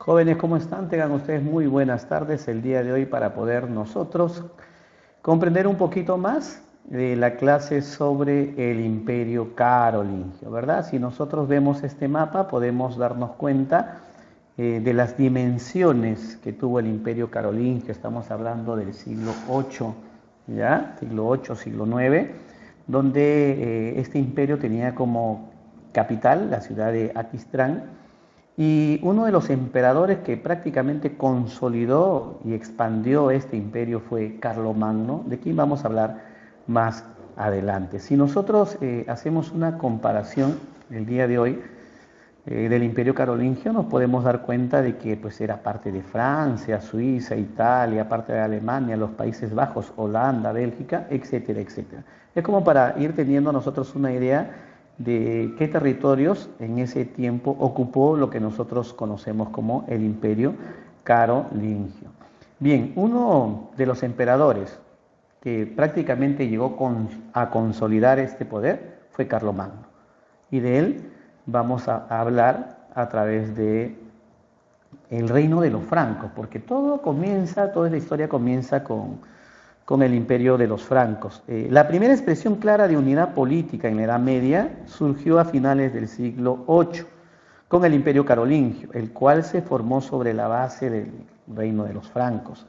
Jóvenes, ¿cómo están? Tengan ustedes muy buenas tardes el día de hoy para poder nosotros comprender un poquito más de la clase sobre el Imperio Carolingio, ¿verdad? Si nosotros vemos este mapa podemos darnos cuenta de las dimensiones que tuvo el Imperio Carolingio. Estamos hablando del siglo VIII, ¿ya? Siglo VIII, siglo IX, donde este imperio tenía como capital la ciudad de Aquisgrán. Y uno de los emperadores que prácticamente consolidó y expandió este imperio fue Carlomagno, de quien vamos a hablar más adelante. Si nosotros hacemos una comparación el día de hoy del imperio carolingio, nos podemos dar cuenta de que pues, era parte de Francia, Suiza, Italia, parte de Alemania, los Países Bajos, Holanda, Bélgica, etcétera, etcétera. Es como para ir teniendo nosotros una idea de qué territorios en ese tiempo ocupó lo que nosotros conocemos como el Imperio Carolingio. Bien, uno de los emperadores que prácticamente llegó a consolidar este poder fue Carlomagno. Y de él vamos a hablar a través de el reino de los francos, porque toda la historia comienza con el imperio de los francos. La primera expresión clara de unidad política en la Edad Media surgió a finales del siglo VIII con el imperio carolingio, el cual se formó sobre la base del reino de los francos.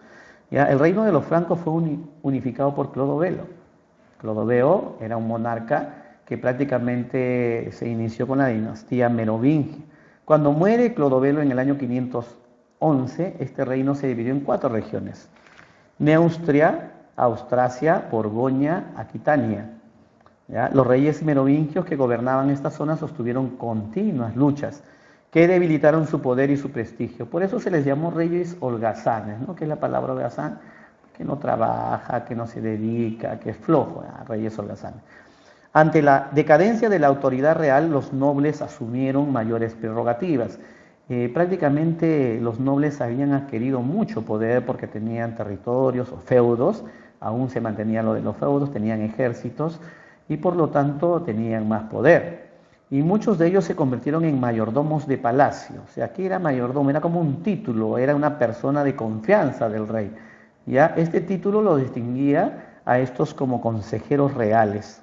¿Ya? El reino de los francos fue unificado por Clodoveo. Clodoveo era un monarca que prácticamente se inició con la dinastía merovingia. Cuando muere Clodoveo en el año 511, este reino se dividió en 4 regiones: Neustria, Austrasia, Borgoña, Aquitania. ¿Ya? Los reyes merovingios que gobernaban esta zona sostuvieron continuas luchas que debilitaron su poder y su prestigio. Por eso se les llamó reyes holgazanes, ¿no? Que es la palabra holgazán, que no trabaja, que no se dedica, que es flojo, reyes holgazanes. Ante la decadencia de la autoridad real, los nobles asumieron mayores prerrogativas. Prácticamente los nobles habían adquirido mucho poder porque tenían territorios o feudos, aún se mantenía lo de los feudos, tenían ejércitos y por lo tanto tenían más poder. Y muchos de ellos se convirtieron en mayordomos de palacio. O sea, ¿qué era mayordomo? Era como un título, era una persona de confianza del rey. ¿Ya? Este título lo distinguía a estos como consejeros reales.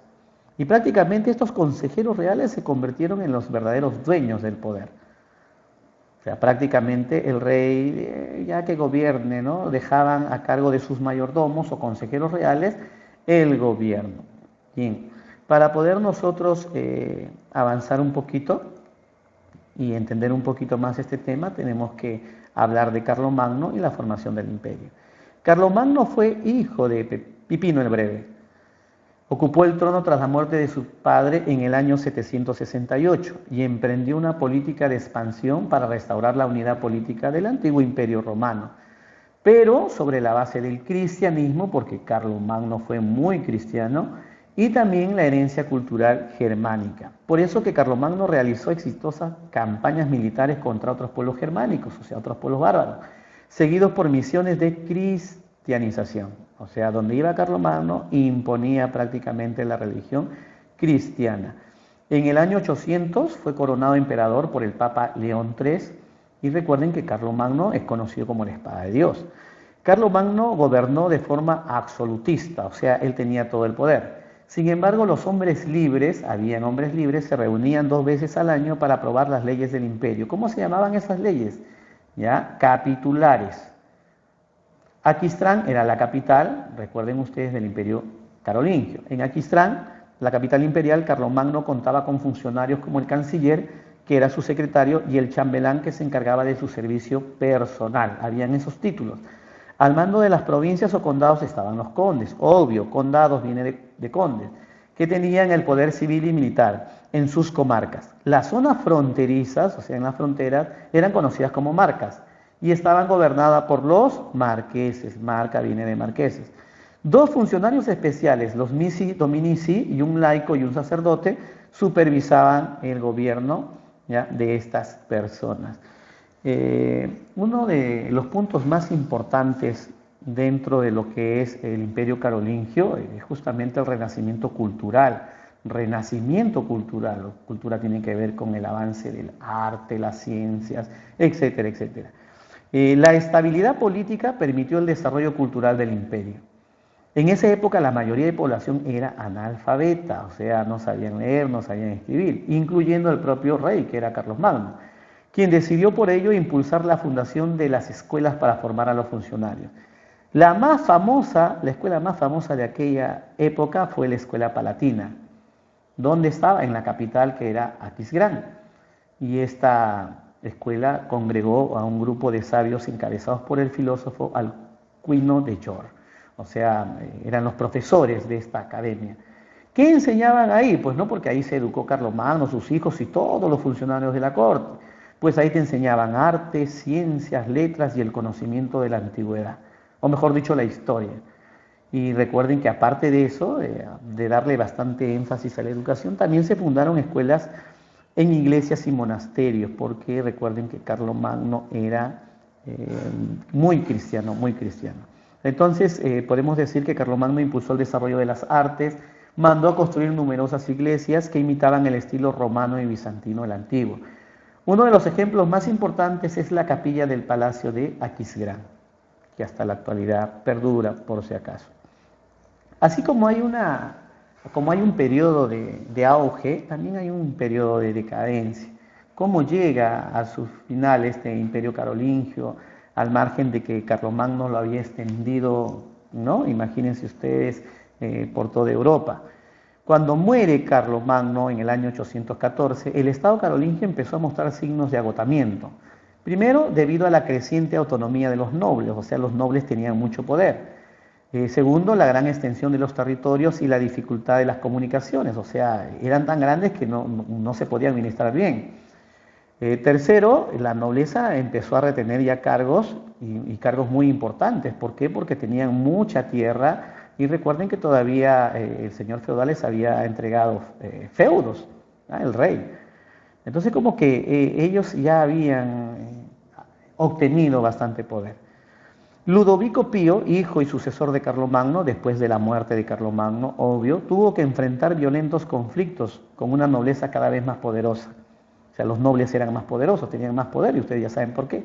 Y prácticamente estos consejeros reales se convirtieron en los verdaderos dueños del poder. O sea, prácticamente el rey, ya que gobierne, ¿no? Dejaban a cargo de sus mayordomos o consejeros reales el gobierno. Bien, para poder nosotros avanzar un poquito y entender un poquito más este tema, tenemos que hablar de Carlomagno y la formación del imperio. Carlomagno fue hijo de Pipino el Breve. Ocupó el trono tras la muerte de su padre en el año 768 y emprendió una política de expansión para restaurar la unidad política del antiguo imperio romano, pero sobre la base del cristianismo, porque Carlomagno fue muy cristiano, y también la herencia cultural germánica. Por eso que Carlomagno realizó exitosas campañas militares contra otros pueblos germánicos, o sea, otros pueblos bárbaros, seguidos por misiones de cristianización. O sea, donde iba Carlomagno imponía prácticamente la religión cristiana. En el año 800 fue coronado emperador por el Papa León III y recuerden que Carlomagno es conocido como la espada de Dios. Carlomagno gobernó de forma absolutista, o sea, él tenía todo el poder. Sin embargo, los hombres libres, habían hombres libres, se reunían 2 veces al año para aprobar las leyes del imperio. ¿Cómo se llamaban esas leyes? ¿Ya? Capitulares. Aquisgrán era la capital, recuerden ustedes, del imperio carolingio. En Aquisgrán, la capital imperial, Carlomagno contaba con funcionarios como el canciller, que era su secretario, y el chambelán, que se encargaba de su servicio personal. Habían esos títulos. Al mando de las provincias o condados estaban los condes. Obvio, condados viene de condes, que tenían el poder civil y militar en sus comarcas. Las zonas fronterizas, o sea, en las fronteras, eran conocidas como marcas y estaban gobernadas por los marqueses. Marca viene de marqueses. 2 funcionarios especiales, los missi dominici, y un laico y un sacerdote, supervisaban el gobierno, ¿ya?, de estas personas. Uno de los puntos más importantes dentro de lo que es el imperio carolingio es justamente el renacimiento cultural, renacimiento cultural. Cultura tiene que ver con el avance del arte, las ciencias, etcétera, etcétera. La estabilidad política permitió el desarrollo cultural del imperio. En esa época la mayoría de población era analfabeta, o sea, no sabían leer, no sabían escribir, incluyendo el propio rey, que era Carlos Magno, quien decidió por ello impulsar la fundación de las escuelas para formar a los funcionarios. La escuela más famosa de aquella época fue la Escuela Palatina, donde estaba en la capital, que era Aquisgrán. Y esta escuela congregó a un grupo de sabios encabezados por el filósofo Alcuino de York. O sea, eran los profesores de esta academia. ¿Qué enseñaban ahí? Pues no, porque ahí se educó Carlomagno, sus hijos y todos los funcionarios de la corte. Pues ahí te enseñaban arte, ciencias, letras y el conocimiento de la antigüedad, o mejor dicho, la historia. Y recuerden que aparte de eso, de darle bastante énfasis a la educación, también se fundaron escuelas en iglesias y monasterios, porque recuerden que Carlomagno era muy cristiano, muy cristiano. Entonces, podemos decir que Carlomagno impulsó el desarrollo de las artes, mandó a construir numerosas iglesias que imitaban el estilo romano y bizantino del antiguo. Uno de los ejemplos más importantes es la capilla del Palacio de Aquisgrán, que hasta la actualidad perdura, por si acaso. Así como hay un periodo de auge, también hay un periodo de decadencia. ¿Cómo llega a sus finales este imperio carolingio, al margen de que Carlomagno lo había extendido, ¿no? Imagínense ustedes, por toda Europa? Cuando muere Carlomagno en el año 814, el Estado carolingio empezó a mostrar signos de agotamiento. Primero, debido a la creciente autonomía de los nobles, o sea, los nobles tenían mucho poder. Segundo, la gran extensión de los territorios y la dificultad de las comunicaciones, o sea, eran tan grandes que no se podía administrar bien. Tercero, la nobleza empezó a retener ya cargos y cargos muy importantes. ¿Por qué? Porque tenían mucha tierra y recuerden que todavía el señor feudal les había entregado feudos, el rey. Entonces como que ellos ya habían obtenido bastante poder. Ludovico Pío, hijo y sucesor de Carlomagno, después de la muerte de Carlomagno, obvio, tuvo que enfrentar violentos conflictos con una nobleza cada vez más poderosa. O sea, los nobles eran más poderosos, tenían más poder y ustedes ya saben por qué.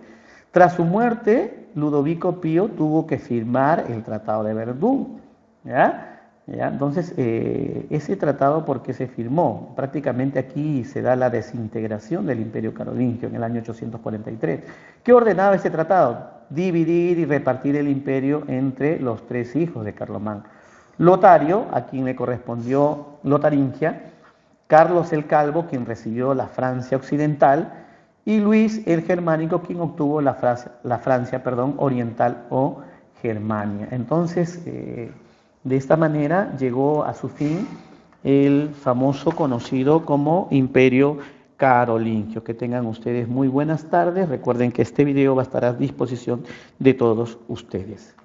Tras su muerte, Ludovico Pío tuvo que firmar el Tratado de Verdún. ¿Ya? Entonces, ese tratado, ¿por qué se firmó? Prácticamente aquí se da la desintegración del Imperio Carolingio en el año 843. ¿Qué ordenaba ese tratado? Dividir y repartir el imperio entre los tres hijos de Carlomagno. Lotario, a quien le correspondió Lotaringia; Carlos el Calvo, quien recibió la Francia occidental; y Luis el Germánico, quien obtuvo la Francia oriental o Germania. Entonces, de esta manera llegó a su fin el famoso conocido como Imperio Carolingio. Que tengan ustedes muy buenas tardes. Recuerden que este video va a estar a disposición de todos ustedes.